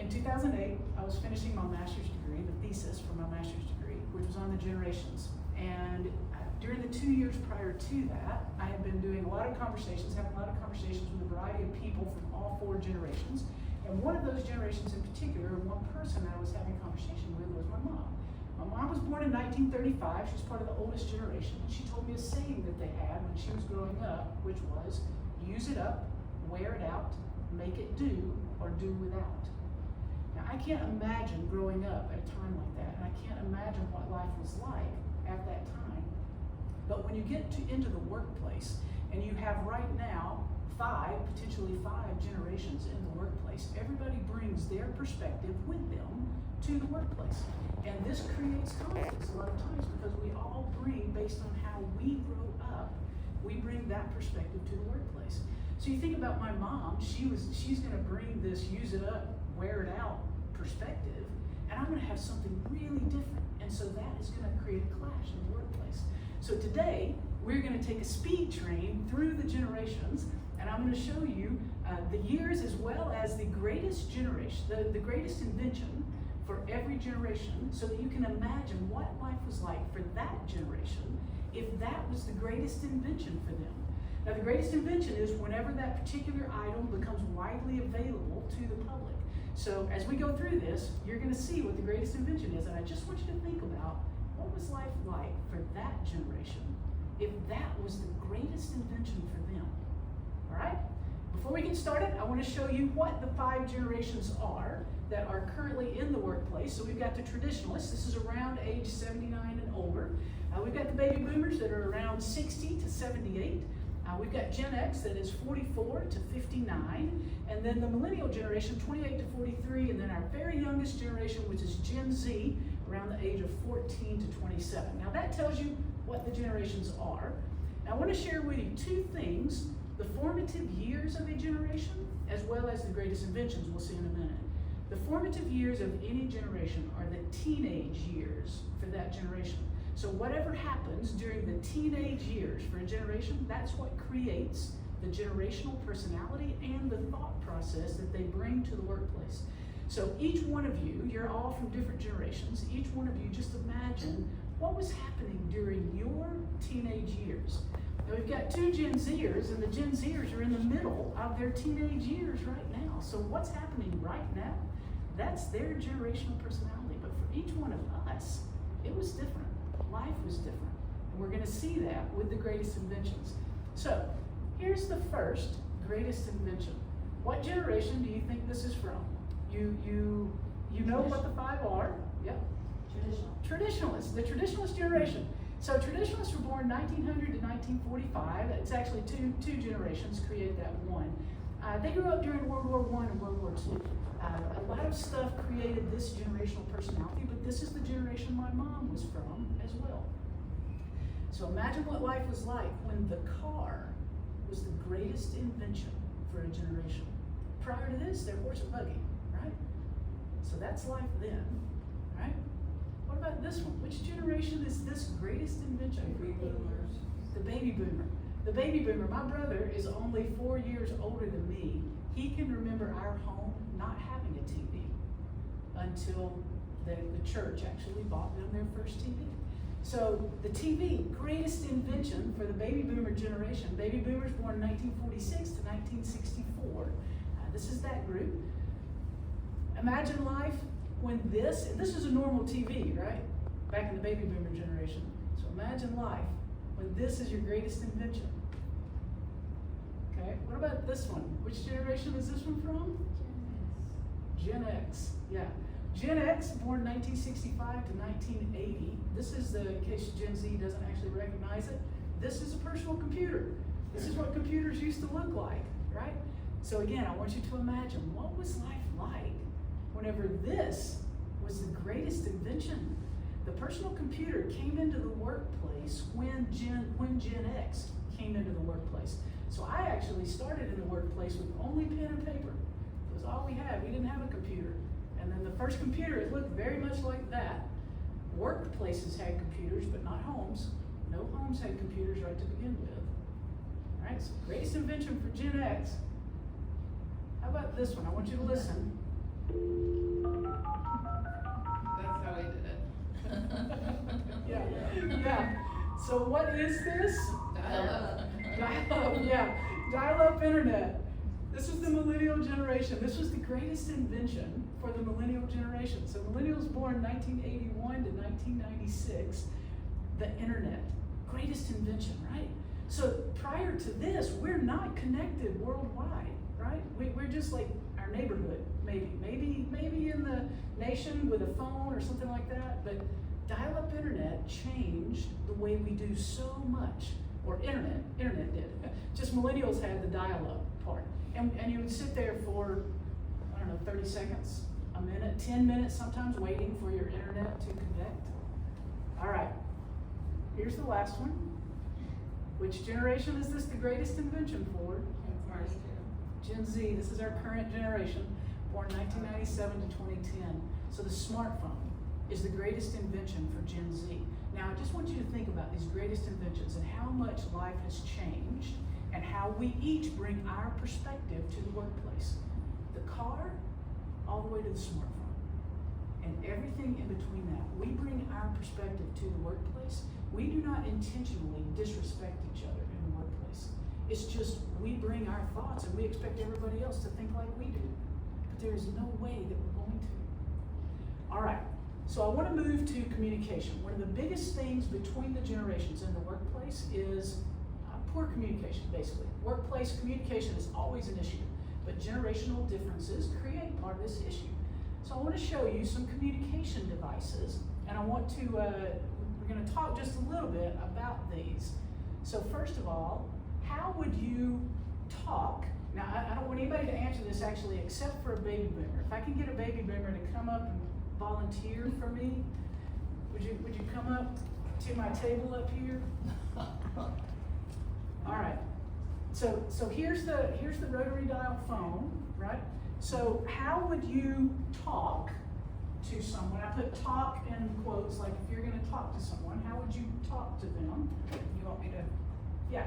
in 2008, I was finishing my master's degree, the thesis for my master's degree, which was on the generations. And during the 2 years prior to that, I had been doing a lot of conversations, having a lot of conversations with a variety of people from all 4 generations. And one of those generations in particular, one person I was having a conversation with was my mom. My mom was born in 1935. She was part of the oldest generation. And she told me a saying that they had when she was growing up, which was, use it up, wear it out, make it do, or do without. Now, I can't imagine growing up at a time like that, and I can't imagine what life was like at that time. But when you get into the workplace, and you have right now 5, potentially 5 generations in the workplace, everybody brings their perspective with them to the workplace. And this creates conflicts a lot of times because we all bring, based on how we grow up, we bring that perspective to the workplace. So you think about my mom, she's gonna bring this use it up, wear it out perspective, and I'm gonna have something really different. And so that is gonna create a clash in the workplace. So today, we're gonna take a speed train through the generations, and I'm gonna show you the years as well as the greatest generation, the greatest invention for every generation, so that you can imagine what life was like for that generation if that was the greatest invention for them. Now, the greatest invention is whenever that particular item becomes widely available to the public. So as we go through this, you're gonna see what the greatest invention is, and I just want you to think about what was life like for that generation if that was the greatest invention for them, all right? Before we get started, I wanna show you what the 5 generations are that are currently in the workplace. So we've got the traditionalists, this is around age 79 and older. We've got the baby boomers that are around 60 to 78. We've got Gen X that is 44 to 59, and then the millennial generation, 28 to 43, and then our very youngest generation, which is Gen Z, around the age of 14 to 27. Now that tells you what the generations are. Now I want to share with you 2 things, the formative years of a generation, as well as the greatest inventions we'll see in a minute. The formative years of any generation are the teenage years for that generation. So whatever happens during the teenage years for a generation, that's what creates the generational personality and the thought process that they bring to the workplace. So each one of you, you're all from different generations, each one of you just imagine what was happening during your teenage years. Now we've got 2 Gen Zers, and the Gen Zers are in the middle of their teenage years right now. So what's happening right now? That's their generational personality. But for each one of us, it was different. Life was different. And we're gonna see that with the greatest inventions. So here's the first greatest invention. What generation do you think this is from? You know what the 5 are? Yep. Traditionalists, the traditionalist generation. So traditionalists were born 1900 to 1945. It's actually two generations create that one. They grew up during World War I and World War II. A lot of stuff created this generational personality, but this is the generation my mom was from as well. So imagine what life was like when the car was the greatest invention for a generation. Prior to this, they're horse and buggy, right? So that's life then, right? What about this one? Which generation is this greatest invention? Baby boomers. The baby boomer. The baby boomer. My brother is only 4 years older than me. He can remember our home not having a TV until the church actually bought them their first TV. So the TV, greatest invention for the baby boomer generation. Baby boomers born 1946 to 1964. This is that group. Imagine life when this is a normal TV, right? Back in the baby boomer generation. So imagine life when this is your greatest invention. Okay, what about this one? Which generation is this one from? Gen X, yeah. Gen X, born 1965 to 1980. This is the, in case Gen Z doesn't actually recognize it, this is a personal computer. This is what computers used to look like, right? So again, I want you to imagine, what was life like whenever this was the greatest invention? The personal computer came into the workplace when Gen X came into the workplace. So I actually started in the workplace with only pen and paper. It was all we had. We didn't have a computer. And then the first computer, it looked very much like that. Workplaces had computers, but not homes. No homes had computers right to begin with. All right, so greatest invention for Gen X. How about this one? I want you to listen. That's how we did it. Yeah. So what is this? Dial-up. Dial-up, yeah. Dial-up internet. This was the millennial generation. This was the greatest invention for the millennial generation. So millennials born 1981 to 1996, the internet. Greatest invention, right? So prior to this, we're not connected worldwide, right? We're just like our neighborhood, maybe in the nation with a phone or something like that, but dial-up internet changed the way we do so much, or internet did. Just millennials had the dial-up part. And you would sit there for, I don't know, 30 seconds, a minute, 10 minutes sometimes waiting for your internet to connect. All right, here's the last one. Which generation is this the greatest invention for? That's ours too. Gen Z, this is our current generation, born 1997 to 2010. So the smartphone is the greatest invention for Gen Z. Now I just want you to think about these greatest inventions and how much life has changed and how we each bring our perspective to the workplace. The car, all the way to the smartphone. And everything in between that. We bring our perspective to the workplace. We do not intentionally disrespect each other in the workplace. It's just we bring our thoughts and we expect everybody else to think like we do. But there is no way that we're going to. All right, so I want to move to communication. One of the biggest things between the generations in the workplace is poor communication, basically. Workplace communication is always an issue, but generational differences create part of this issue. So I want to show you some communication devices, and I want to, we're going to talk just a little bit about these. So first of all, how would you talk? Now, I don't want anybody to answer this actually except for a baby boomer. If I can get a baby boomer to come up and volunteer for me, would you come up to my table up here? All right. So here's the rotary dial phone, right? So how would you talk to someone? I put talk in quotes, like if you're going to talk to someone, how would you talk to them? You want me to? Yeah,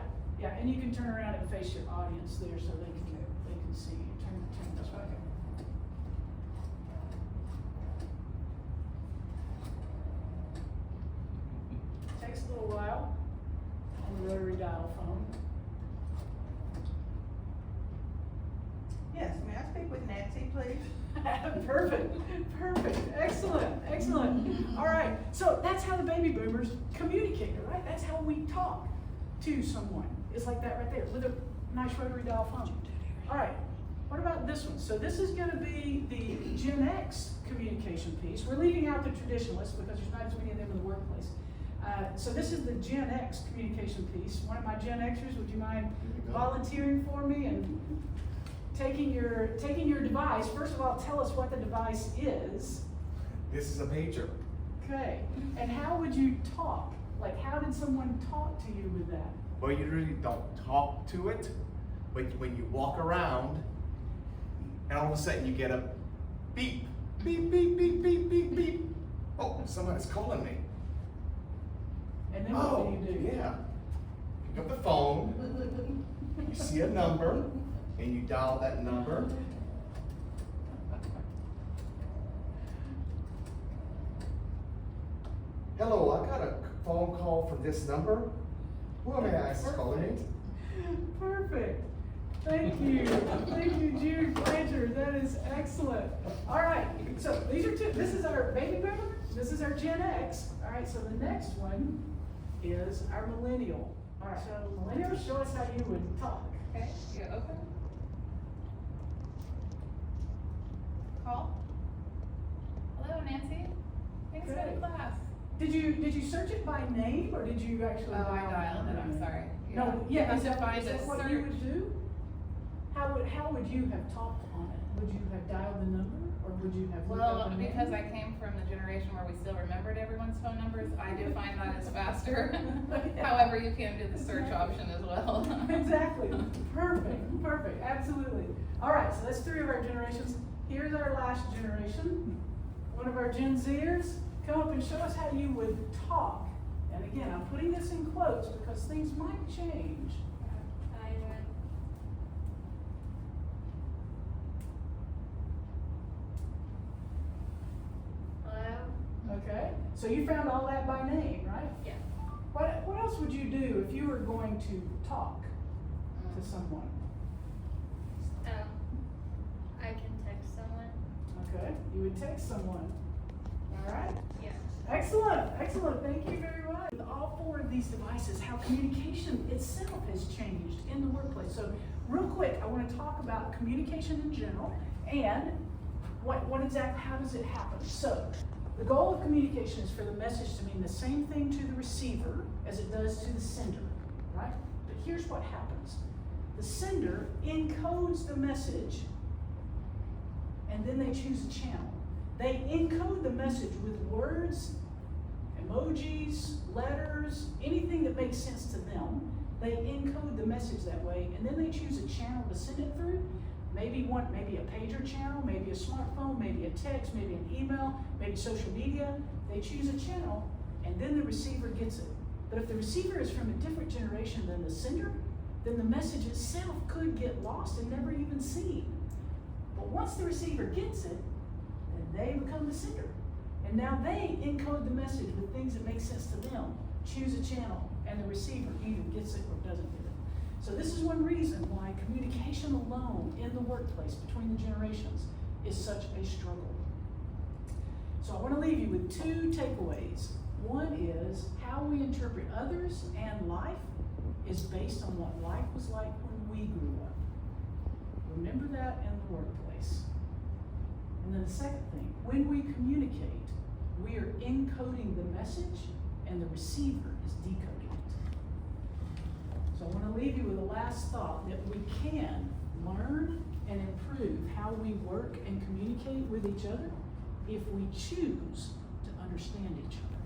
and you can turn around and face your audience there so they can see you. Turn this way. Takes a little while on the rotary dial phone. Yes, may I speak with Nancy, please? Perfect, excellent. All right, so that's how the baby boomers communicate, right? That's how we talk to someone. It's like that right there with a nice rotary dial phone. All right, what about this one? So this is gonna be the Gen X communication piece. We're leaving out the traditionalists because there's not as many of them in the workplace. So this is the Gen X communication piece. One of my Gen Xers, would you mind volunteering for me and taking your device? First of all, tell us what the device is. This is a pager. Okay, and how would you talk? Like, how did someone talk to you with that? Well, you really don't talk to it, but when you walk around, and all of a sudden you get a beep, beep, beep, beep, beep, beep, beep. Oh, somebody's calling me. And then what do you do? Yeah. Pick up the phone, you see a number, and you dial that number. Hello, I got a phone call from this number. Who may I ask is calling me? Perfect. Thank you, Jude Blanchard. That is excellent. All right, so these are two. This is our baby boomer. This is our Gen X. All right, so the next one is our millennial. All right, so millennials, show us how you would talk. Okay, you open? Call? Hello, Nancy. Thanks for Good. the class. Did you search it by name or did you actually? Oh, I dialed it, I'm sorry. No, yeah, You is have to find is that the what search. you would do? How would you have talked on it? Would you have dialed the number or would you have looked Well, up the name? because I came from the generation where we still remembered everyone's phone numbers, I do find that is faster. However, you can do the search option as well. Exactly. Perfect. Absolutely. All right, so that's three of our generations. Here's our last generation. One of our Gen Zers. Come up and show us how you would talk. And again, I'm putting this in quotes because things might change. How you doing? So you found all that by name, right? Yeah. What else would you do if you were going to talk to someone? I can text someone. Okay, you would text someone. All right? Yeah. Excellent, excellent, thank you very much. With all four of these devices, how communication itself has changed in the workplace. So real quick, I want to talk about communication in general and what exactly, how does it happen? So the goal of communication is for the message to mean the same thing to the receiver as it does to the sender, right? But here's what happens. The sender encodes the message and then they choose a channel. They encode the message with words, emojis, letters, anything that makes sense to them. They encode the message that way, and then they choose a channel to send it through. Maybe a pager channel, maybe a smartphone, maybe a text, maybe an email, maybe social media. They choose a channel, and then the receiver gets it. But if the receiver is from a different generation than the sender, then the message itself could get lost and never even seen. But once the receiver gets it, then they become the sender. And now they encode the message with things that make sense to them, choose a channel, and the receiver either gets it or doesn't get it. So this is one reason why communication alone in the workplace between the generations is such a struggle. So I want to leave you with two takeaways. One is how we interpret others and life is based on what life was like when we grew up. Remember that in the workplace. And then the second thing, when we communicate, we are encoding the message and the receiver is decoding it. So I want to leave you with a last thought that we can learn and improve how we work and communicate with each other if we choose to understand each other.